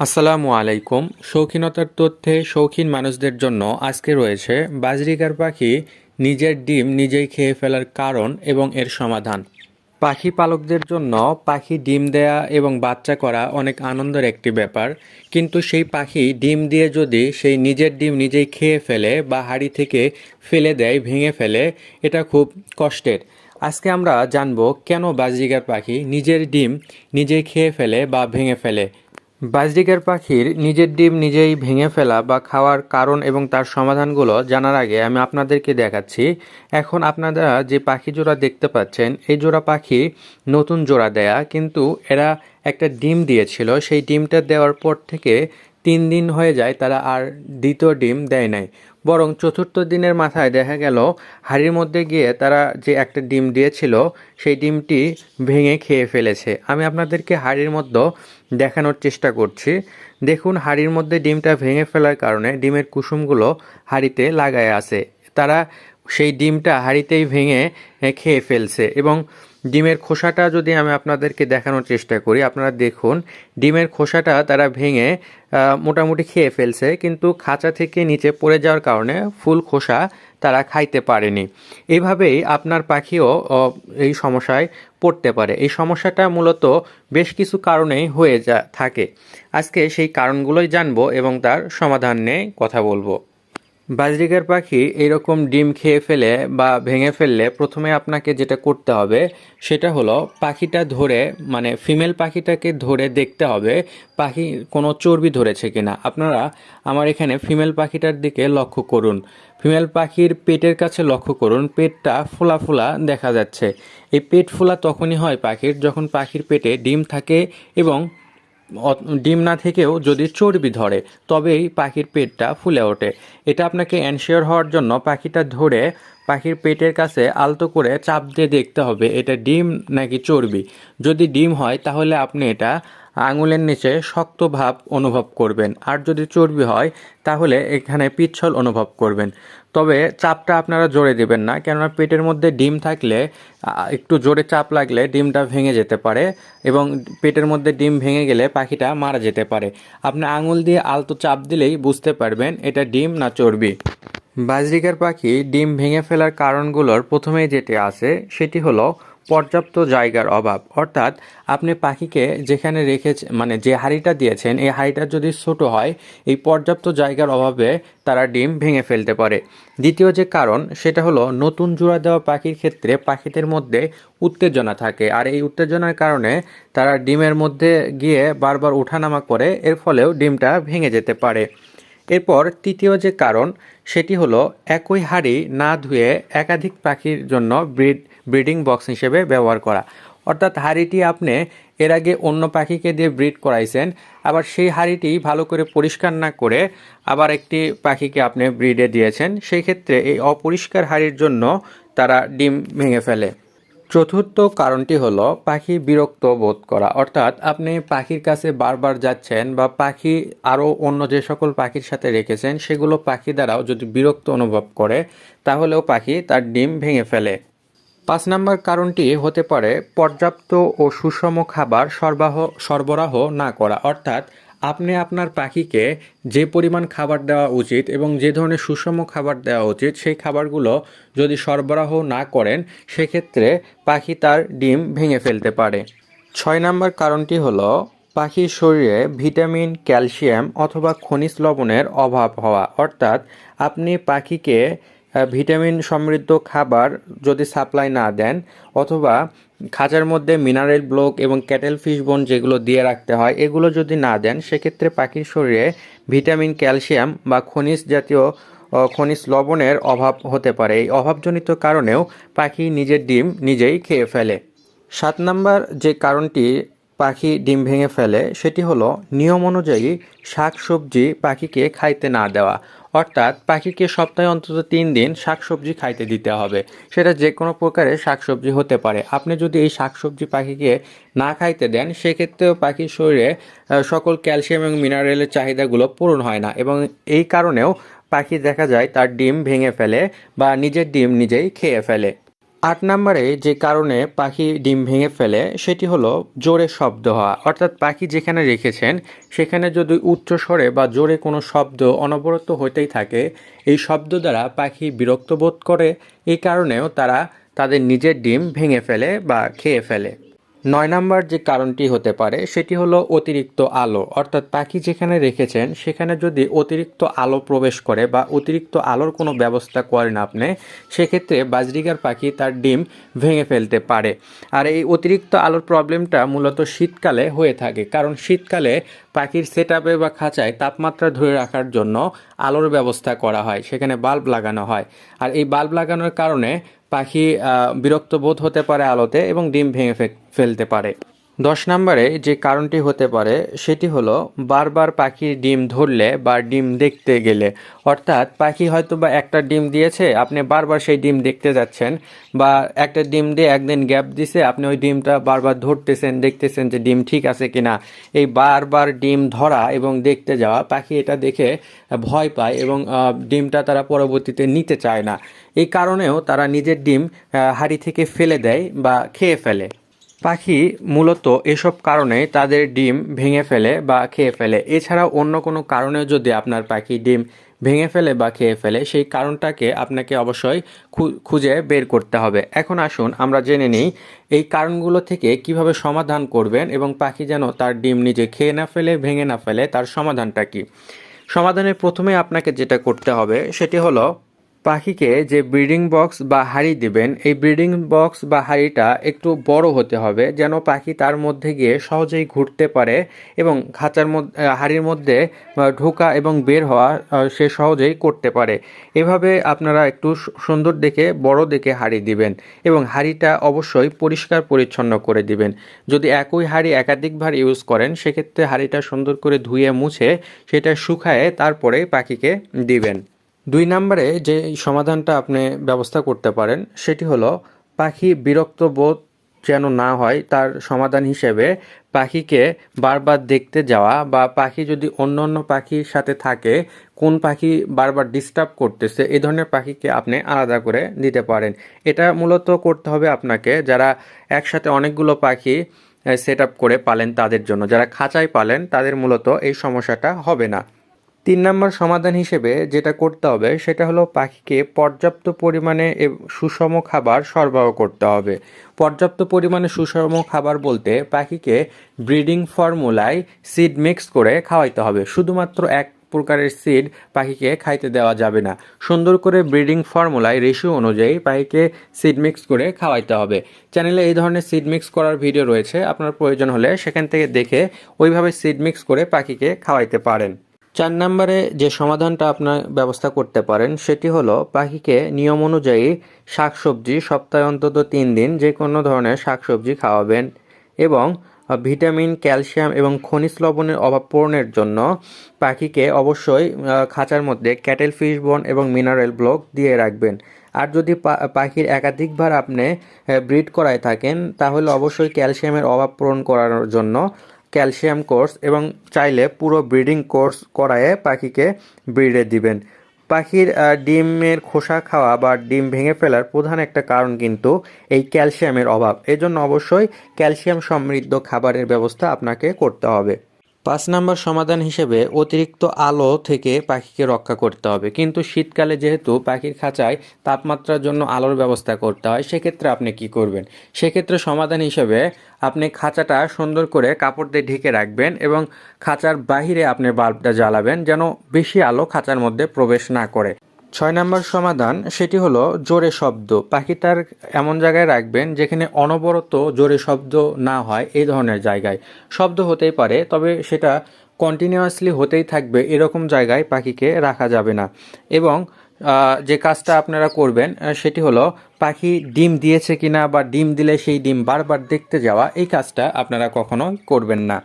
আসসালামু আলাইকুম। শৌখিনতার তথ্যে শৌখিন মানুষদের জন্য আজকে রয়েছে বাজরিকার পাখি নিজের ডিম নিজেই খেয়ে ফেলার কারণ এবং এর সমাধান। পাখি পালকদের জন্য পাখি ডিম দেয়া এবং বাচ্চা করা অনেক আনন্দের একটি ব্যাপার, কিন্তু সেই পাখি ডিম দিয়ে যদি সেই নিজের ডিম নিজেই খেয়ে ফেলে বা হাড়ি থেকে ফেলে দেয়, ভেঙে ফেলে, এটা খুব কষ্টের। আজকে আমরা জানবো কেন বাজরিকার পাখি নিজের ডিম নিজেই খেয়ে ফেলে বা ভেঙে ফেলে। বাজরিকার পাখির নিজের ডিম নিজেই ভেঙে ফেলা বা খাওয়ার কারণ এবং তার সমাধানগুলো জানার আগে আমি আপনাদেরকে দেখাচ্ছি। এখন আপনারা যে পাখি জোড়া দেখতে পাচ্ছেন, এই জোড়া পাখি নতুন জোড়া দেয়া, কিন্তু এরা একটা ডিম দিয়েছিল। সেই ডিমটা দেওয়ার পর থেকে 3 দিন হয়ে যায়, তারা আর দ্বিতীয় ডিম দেয় নাই। বরং চতুর্থ দিনের মাথায় দেখা গেল হাঁড়ির মধ্যে গিয়ে তারা যে একটা ডিম দিয়েছিল সেই ডিমটি ভেঙে খেয়ে ফেলেছে। আমি আপনাদেরকে হাঁড়ির মধ্যে দেখানোর চেষ্টা করছি। দেখুন, হাঁড়ির মধ্যে ডিমটা ভেঙে ফেলার কারণে ডিমের কুসুমগুলো হাঁড়িতে লাগায় আছে। তারা সেই ডিমটা হাঁড়িতেই ভেঙে খেয়ে ফেলছে। এবং ডিমের খোসাটা যদি আমি আপনাদেরকে দেখানোর চেষ্টা করি, আপনারা দেখুন ডিমের খোসাটা তারা ভেঙে মোটামুটি খেয়ে ফেলছে, কিন্তু খাঁচা থেকে নিচে পড়ে যাওয়ার কারণে ফুল খোসা তারা খাইতে পারেনি। এইভাবেই আপনার পাখিও এই সমস্যায় পড়তে পারে। এই সমস্যাটা মূলত বেশ কিছু কারণেই হয়ে থাকে। আজকে সেই কারণগুলোই জানবো এবং তার সমাধান নিয়ে কথা বলবো। বাজরিকার পাখি এইরকম ডিম খেয়ে ফেলে বা ভেঙে ফেললে প্রথমে আপনাকে যেটা করতে হবে সেটা হলো পাখিটা ধরে, মানে ফিমেল পাখিটাকে ধরে দেখতে হবে পাখি কোনো চর্বি ধরেছে কিনা। আপনারা আমার এখানে ফিমেল পাখিটার দিকে লক্ষ্য করুন। ফিমেল পাখির পেটের কাছে লক্ষ্য করুন, পেটটা ফোলা ফোলা দেখা যাচ্ছে। এই পেট ফোলা তখনই হয় পাখির, যখন পাখির পেটে ডিম থাকে এবং ডিম না থেকেও যদি চর্বি ধরে, তবেই পাখির পেটটা ফুলে ওঠে। এটা আপনাকে এনশিওর হওয়ার জন্য পাখিটা ধরে পাখির পেটের কাছে আলতো করে চাপ দিয়ে দেখতে হবে এটা ডিম নাকি চর্বি। যদি ডিম হয় তাহলে আপনি এটা আঙুলের নিচে শক্ত ভাব অনুভব করবেন, আর যদি চর্বি হয় তাহলে এখানে পিচ্ছল অনুভব করবেন। তবে চাপটা আপনারা জোরে দেবেন না, কেননা পেটের মধ্যে ডিম থাকলে একটু জোরে চাপ লাগলে ডিমটা ভেঙে যেতে পারে এবং পেটের মধ্যে ডিম ভেঙে গেলে পাখিটা মারা যেতে পারে। আপনি আঙুল দিয়ে আলতো চাপ দিলেই বুঝতে পারবেন এটা ডিম না চর্বি। বাজরিকার পাখি ডিম ভেঙে ফেলার কারণগুলোর প্রথমেই যেটি আছে সেটি হলো পর্যাপ্ত জায়গার অভাব। অর্থাৎ আপনি পাখিকে যেখানে রেখেছেন, মানে যে হাঁড়িটা দিয়েছেন, এই হাঁড়িটা যদি ছোট হয়, এই পর্যাপ্ত জায়গার অভাবে তারা ডিম ভেঙে ফেলতে পারে। দ্বিতীয় যে কারণ সেটা হলো নতুন জোড়া দেওয়া পাখির ক্ষেত্রে পাখিদের মধ্যে উত্তেজনা থাকে, আর এই উত্তেজনার কারণে তারা ডিমের মধ্যে গিয়ে বারবার ওঠানামা করে, এর ফলেও ডিমটা ভেঙে যেতে পারে। এরপর তৃতীয় যে কারণ সেটি হলো একই হাঁড়ি না ধুয়ে একাধিক পাখির জন্য ব্রিডিং বক্স হিসেবে ব্যবহার করা। অর্থাৎ হাঁড়িটি আপনি এর আগে অন্য পাখিকে দিয়ে ব্রিড করাইছেন, আবার সেই হাঁড়িটি ভালো করে পরিষ্কার না করে আবার একটি পাখিকে আপনি ব্রিডে দিয়েছেন। সেই ক্ষেত্রে এই অপরিষ্কার হাঁড়ির জন্য তারা ডিম ভেঙে ফেলে। চতুর্থ কারণটি হলো পাখি বিরক্ত বোধ করা। অর্থাৎ আপনি পাখির কাছে বারবার যাচ্ছেন বা পাখি আরও অন্য যে সকল পাখির সাথে রেখেছেন সেগুলো পাখি দ্বারাও যদি বিরক্ত অনুভব করে তাহলেও পাখি তার ডিম ভেঙে ফেলে। 5 নম্বর কারণটি হতে পারে পর্যাপ্ত ও সুষম খাবার সরবরাহ না করা। অর্থাৎ আপনি আপনার পাখিকে যে পরিমাণ খাবার দেওয়া উচিত এবং যে ধরনের সুষম খাবার দেওয়া উচিত সেই খাবারগুলো যদি সরবরাহ না করেন, সেক্ষেত্রে পাখি তার ডিম ভেঙে ফেলতে পারে। 6 নম্বর কারণটি হলো পাখির শরীরে ভিটামিন, ক্যালসিয়াম অথবা খনিজ লবণের অভাব হওয়া। অর্থাৎ আপনি পাখিকে ভিটামিন সমৃদ্ধ খাবার যদি সাপ্লাই না দেন, অথবা খাঁচার মধ্যে মিনারেল ব্লক এবং ক্যাটেল ফিশ বোন যেগুলো দিয়ে রাখতে হয় এগুলো যদি না দেন, সেক্ষেত্রে পাখির শরীরে ভিটামিন, ক্যালসিয়াম বা খনিজ লবণের অভাব হতে পারে। এই অভাবজনিত কারণেও পাখি নিজের ডিম নিজেই খেয়ে ফেলে। 7 নম্বর যে কারণটি পাখি ডিম ভেঙে ফেলে সেটি হলো নিয়ম অনুযায়ী শাকসবজি পাখিকে খাইতে না দেওয়া। অর্থাৎ পাখিকে সপ্তাহে অন্তত 3 দিন শাকসবজি খাইতে দিতে হবে। সেটা যে কোনো প্রকারের শাকসবজি হতে পারে। আপনি যদি এই শাকসবজি পাখিকে না খাইতে দেন, সেক্ষেত্রেও পাখির শরীরে সকল ক্যালসিয়াম এবং মিনারেলের চাহিদাগুলো পূরণ হয় না, এবং এই কারণেও পাখি দেখা যায় তার ডিম ভেঙে ফেলে বা নিজের ডিম নিজেই খেয়ে ফেলে। 8 নম্বরে যে কারণে পাখি ডিম ভেঙে ফেলে সেটি হলো জোরে শব্দ হওয়া, অর্থাৎ পাখি যেখানে রেখেছেন সেখানে যদি উচ্চ স্বরে বা জোরে কোনো শব্দ অনবরত হতেই থাকে, এই শব্দ দ্বারা পাখি বিরক্ত বোধ করে। এই কারণেও তারা তাদের নিজের ডিম ভেঙে ফেলে বা খেয়ে ফেলে। 9 নাম্বার যে কারণটি হতে পারে সেটি হলো অতিরিক্ত আলো, অর্থাৎ পাখি যেখানে রেখেছেন সেখানে যদি অতিরিক্ত আলো প্রবেশ করে বা অতিরিক্ত আলোর কোনো ব্যবস্থা করেন আপনি, সেক্ষেত্রে বাজরিগার পাখি তার ডিম ভেঙে ফেলতে পারে। আর এই অতিরিক্ত আলোর প্রবলেমটা মূলত শীতকালে হয়ে থাকে, কারণ শীতকালে পাখির সেটআপে বা খাঁচায় তাপমাত্রা ধরে রাখার জন্য আলোর ব্যবস্থা করা হয়, সেখানে বাল্ব লাগানো হয়। আর এই বাল্ব লাগানোর কারণে পাখি বিরক্ত বোধ হতে পারে আলোতে এবং ডিম ভেঙে ফেলতে পারে। 10 নম্বরে যে কারণটি হতে পারে সেটি হলো বারবার পাখির ডিম ধরলে বা ডিম দেখতে গেলে, অর্থাৎ পাখি হয়তো বা একটা ডিম দিয়েছে, আপনি বারবার সেই ডিম দেখতে যাচ্ছেন, বা একটা ডিম দিয়ে একদিন গ্যাপ দিছে, আপনি ওই ডিমটা বারবার ধরতেছেন, দেখতেছেন যে ডিম ঠিক আছে কিনা। এই বারবার ডিম ধরা এবং দেখতে যাওয়া, পাখি এটা দেখে ভয় পায় এবং ডিমটা তারা পরবর্তীতে নিতে চায় না। এই কারণেও তারা নিজের ডিম হাঁড়ি থেকে ফেলে দেয় বা খেয়ে ফেলে। পাখি মূলত এসব কারণে তাদের ডিম ভেঙে ফেলে বা খেয়ে ফেলে। এছাড়াও অন্য কোনো কারণে যদি আপনার পাখি ডিম ভেঙে ফেলে বা খেয়ে ফেলে, সেই কারণটাকে আপনাকে অবশ্যই খুঁজে বের করতে হবে। এখন আসুন আমরা জেনে নিই এই কারণগুলো থেকে কিভাবে সমাধান করবেন এবং পাখি যেন তার ডিম নিজে খেয়ে না ফেলে, ভেঙে না ফেলে, তার সমাধানটা কি। সমাধানের প্রথমে আপনাকে যেটা করতে হবে সেটি হলো পাখিকে যে ব্রিডিং বক্স বা হাঁড়ি দিবেন, এই ব্রিডিং বক্স বা হাঁড়িটা একটু বড় হতে হবে, যেন পাখি তার মধ্যে গিয়ে সহজেই ঘুরতে পারে এবং খাঁচার মধ্যে হাঁড়ির মধ্যে ঢোকা এবং বের হওয়া সে সহজেই করতে পারে। এভাবে আপনারা একটু সুন্দর দেখে বড় দেখে হাঁড়ি দিবেন এবং হাঁড়িটা অবশ্যই পরিষ্কার পরিচ্ছন্ন করে দিবেন। যদি একই হাঁড়ি একাধিকবার ইউজ করেন, সেক্ষেত্রে হাঁড়িটা সুন্দর করে ধুয়ে মুছে সেটা শুকায়ে তারপরে পাখিকে দিবেন। 2 নম্বরে যে সমাধানটা আপনি ব্যবস্থা করতে পারেন সেটি হলো পাখি বিরক্ত বোধ যেন না হয়, তার সমাধান হিসেবে পাখিকে বারবার দেখতে যাওয়া, বা পাখি যদি অন্য অন্য পাখির সাথে থাকে, কোন পাখি বারবার ডিস্টার্ব করতেছে, এই ধরনের পাখিকে আপনি আলাদা করে দিতে পারেন। এটা মূলত করতে হবে আপনাকে যারা একসাথে অনেকগুলো পাখি সেট আপ করে পালেন তাদের জন্য। যারা খাঁচায় পালেন তাদের মূলত এই সমস্যাটা হবে না। 3 নম্বর সমাধান হিসেবে যেটা করতে হবে সেটা হলো পাখিকে পর্যাপ্ত পরিমাণে সুষম খাবার সরবরাহ করতে হবে। পর্যাপ্ত পরিমাণে সুষম খাবার বলতে পাখিকে ব্রিডিং ফর্মুলায় সিড মিক্স করে খাওয়াইতে হবে। শুধুমাত্র এক প্রকারের সিড পাখিকে খাইতে দেওয়া যাবে না। সুন্দর করে ব্রিডিং ফর্মুলায় রেশিও অনুযায়ী পাখিকে সিড মিক্স করে খাওয়াইতে হবে। চ্যানেলে এই ধরনের সিড মিক্স করার ভিডিও রয়েছে, আপনার প্রয়োজন হলে সেখান থেকে দেখে ওইভাবে সিড মিক্স করে পাখিকে খাওয়াইতে পারেন। 4 নম্বরে যে সমাধানটা আপনার ব্যবস্থা করতে পারেন সেটি হলো পাখিকে নিয়ম অনুযায়ী শাকসবজি সপ্তাহে অন্তত 3 দিন যে কোনো ধরনের শাকসবজি খাওয়াবেন এবং ভিটামিন, ক্যালসিয়াম এবং খনিজ লবণের অভাব পূরণের জন্য পাখিকে অবশ্যই খাঁচার মধ্যে ক্যাটেল ফিশ বোন এবং মিনারেল ব্লক দিয়ে রাখবেন। আর যদি পাখির একাধিকবার আপনি ব্রিড করায় থাকেন, তাহলে অবশ্যই ক্যালসিয়ামের অভাব পূরণ করানোর জন্য ক্যালসিয়াম কোর্স এবং চাইলে পুরো ব্রিডিং কোর্স করায়ে পাখিকে ব্রিডে দিবেন। পাখির ডিমের খোসা খাওয়া বা ডিম ভেঙে ফেলার প্রধান একটা কারণ কিন্তু এই ক্যালসিয়ামের অভাব। এজন্য অবশ্যই ক্যালসিয়াম সমৃদ্ধ খাবারের ব্যবস্থা আপনাকে করতে হবে। 5 নম্বর সমাধান হিসেবে অতিরিক্ত আলো থেকে পাখিকে রক্ষা করতে হবে। কিন্তু শীতকালে যেহেতু পাখির খাঁচায় তাপমাত্রার জন্য আলোর ব্যবস্থা করতে হয়, সেক্ষেত্রে আপনি কি করবেন? সেক্ষেত্রে সমাধান হিসেবে আপনি খাঁচাটা সুন্দর করে কাপড় দিয়ে ঢেকে রাখবেন এবং খাঁচার বাহিরে আপনি বাল্বটা জ্বালাবেন যেন বেশি আলো খাঁচার মধ্যে প্রবেশ না করে। 6 নম্বর সমাধান সেটি হলো জোরে শব্দ। পাখিটার এমন জায়গায় রাখবেন যেখানে অনবরত জোরে শব্দ না হয়, এই ধরনের জায়গায়। শব্দ হতেই পারে, তবে সেটা কন্টিনিউয়াসলি হতেই থাকবে এরকম জায়গায় পাখিকে রাখা যাবে না। এবং যে কাজটা আপনারা করবেন সেটি হলো পাখি ডিম দিয়েছে কিনা বা ডিম দিলে সেই ডিম বারবার দেখতে যাওয়া, এই কাজটা আপনারা কখনোই করবেন না।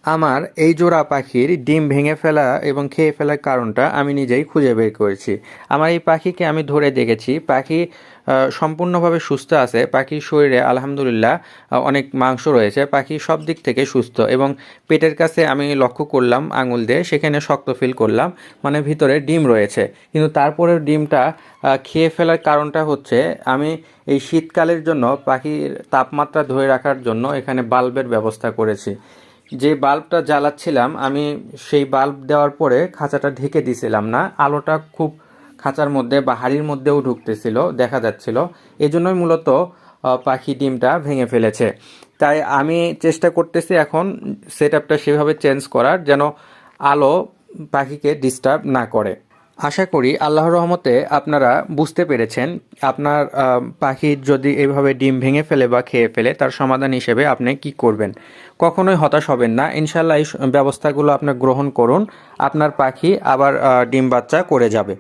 আমার এই জোড়া পাখির ডিম ভেঙে ফেলা এবং খেয়ে ফেলার কারণটা আমি নিজেই খুঁজে বের করেছি। আমার এই পাখিকে আমি ধরে দেখেছি, পাখি সম্পূর্ণভাবে সুস্থ আছে। পাখির শরীরে আলহামদুলিল্লাহ অনেক মাংস রয়েছে। পাখি সব দিক থেকে সুস্থ এবং পেটের কাছে আমি লক্ষ্য করলাম আঙুল দিয়ে, সেখানে শক্ত ফিল করলাম, মানে ভিতরে ডিম রয়েছে। কিন্তু তারপরেও ডিমটা খেয়ে ফেলার কারণটা হচ্ছে আমি এই শীতকালের জন্য পাখির তাপমাত্রা ধরে রাখার জন্য এখানে বাল্বের ব্যবস্থা করেছি। যে বাল্বটা জ্বালাচ্ছিলাম আমি, সেই বাল্ব দেওয়ার পরে খাঁচাটা ঢেকে দিছিলাম না, আলোটা খুব খাঁচার মধ্যে বা হাড়ির মধ্যেও ঢুকতেছিল, দেখা যাচ্ছিল। এজন্যই মূলত পাখি ডিমটা ভেঙে ফেলেছে। তাই আমি চেষ্টা করতেছি এখন সেট আপটা সেভাবে চেঞ্জ করার, যেন আলো পাখিকে ডিস্টার্ব না করে। আশা করি আল্লাহর রহমতে আপনারা বুঝতে পেরেছেন। আপনার পাখির যদি এভাবে ডিম ভেঙে ফেলে বা খেয়ে ফেলে, তার সমাধান হিসেবে আপনি কি করবেন। কখনোই হতাশ হবেন না, ইনশাল্লাহ এই ব্যবস্থাগুলো আপনার গ্রহণ করুন, আপনার পাখি আবার ডিম বাচ্চা করে যাবে।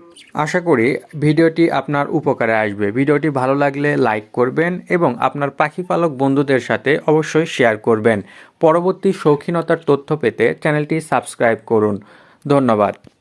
আশা করি ভিডিওটি আপনার উপকারে আসবে। ভিডিওটি ভালো লাগলে লাইক করবেন এবং আপনার পাখি পালক বন্ধুদের সাথে অবশ্যই শেয়ার করবেন। পরবর্তী শৌখিনতার তথ্য পেতে চ্যানেলটি সাবস্ক্রাইব করুন। ধন্যবাদ।